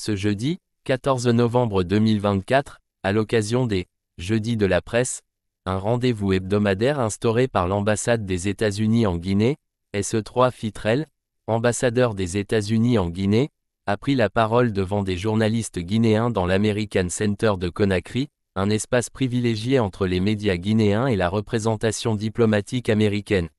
Ce jeudi, 14 novembre 2024, à l'occasion des Jeudis de la presse, un rendez-vous hebdomadaire instauré par l'ambassade des États-Unis en Guinée, SE3 Fitrel, ambassadeur des États-Unis en Guinée, a pris la parole devant des journalistes guinéens dans l'American Center de Conakry, un espace privilégié entre les médias guinéens et la représentation diplomatique américaine.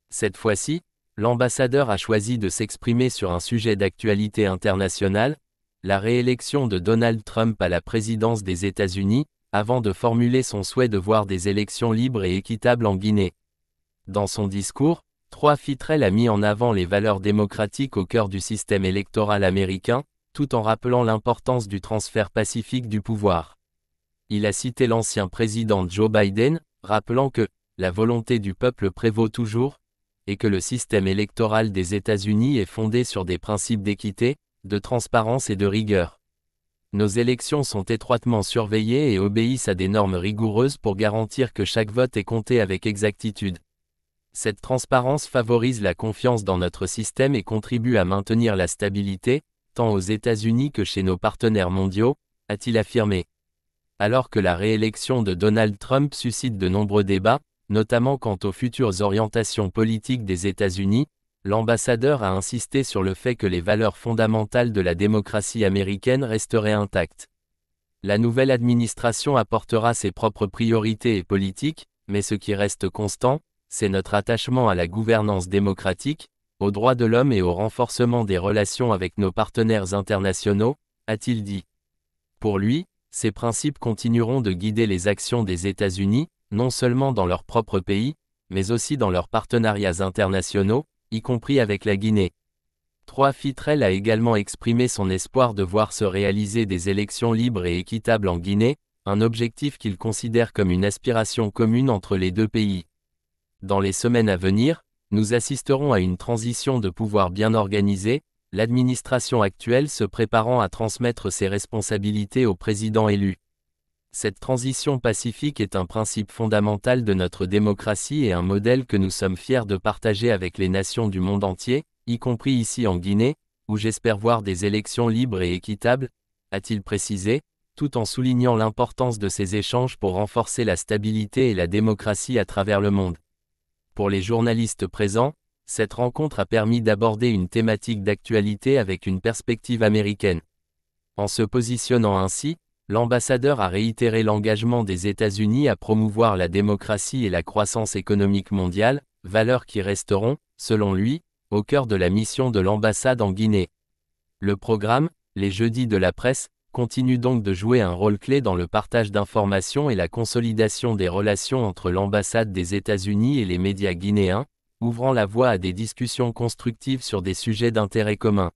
Cette fois-ci, l'ambassadeur a choisi de s'exprimer sur un sujet d'actualité internationale, la réélection de Donald Trump à la présidence des États-Unis, avant de formuler son souhait de voir des élections libres et équitables en Guinée. Dans son discours, 3 Fitrel a mis en avant les valeurs démocratiques au cœur du système électoral américain, tout en rappelant l'importance du transfert pacifique du pouvoir. Il a cité l'ancien président Joe Biden, rappelant que « la volonté du peuple prévaut toujours » et que le système électoral des États-Unis est fondé sur des principes d'équité, de transparence et de rigueur. Nos élections sont étroitement surveillées et obéissent à des normes rigoureuses pour garantir que chaque vote est compté avec exactitude. Cette transparence favorise la confiance dans notre système et contribue à maintenir la stabilité, tant aux États-Unis que chez nos partenaires mondiaux, a-t-il affirmé. Alors que la réélection de Donald Trump suscite de nombreux débats, notamment quant aux futures orientations politiques des États-Unis, l'ambassadeur a insisté sur le fait que les valeurs fondamentales de la démocratie américaine resteraient intactes. La nouvelle administration apportera ses propres priorités et politiques, mais ce qui reste constant, c'est notre attachement à la gouvernance démocratique, aux droits de l'homme et au renforcement des relations avec nos partenaires internationaux, a-t-il dit. Pour lui, ces principes continueront de guider les actions des États-Unis, non seulement dans leur propre pays, mais aussi dans leurs partenariats internationaux, y compris avec la Guinée. 3 Fitrel a également exprimé son espoir de voir se réaliser des élections libres et équitables en Guinée, un objectif qu'il considère comme une aspiration commune entre les deux pays. Dans les semaines à venir, nous assisterons à une transition de pouvoir bien organisée, l'administration actuelle se préparant à transmettre ses responsabilités au président élu. Cette transition pacifique est un principe fondamental de notre démocratie et un modèle que nous sommes fiers de partager avec les nations du monde entier, y compris ici en Guinée, où j'espère voir des élections libres et équitables, a-t-il précisé, tout en soulignant l'importance de ces échanges pour renforcer la stabilité et la démocratie à travers le monde. Pour les journalistes présents, cette rencontre a permis d'aborder une thématique d'actualité avec une perspective américaine. En se positionnant ainsi, l'ambassadeur a réitéré l'engagement des États-Unis à promouvoir la démocratie et la croissance économique mondiale, valeurs qui resteront, selon lui, au cœur de la mission de l'ambassade en Guinée. Le programme, les Jeudis de la presse, continue donc de jouer un rôle clé dans le partage d'informations et la consolidation des relations entre l'ambassade des États-Unis et les médias guinéens, ouvrant la voie à des discussions constructives sur des sujets d'intérêt commun.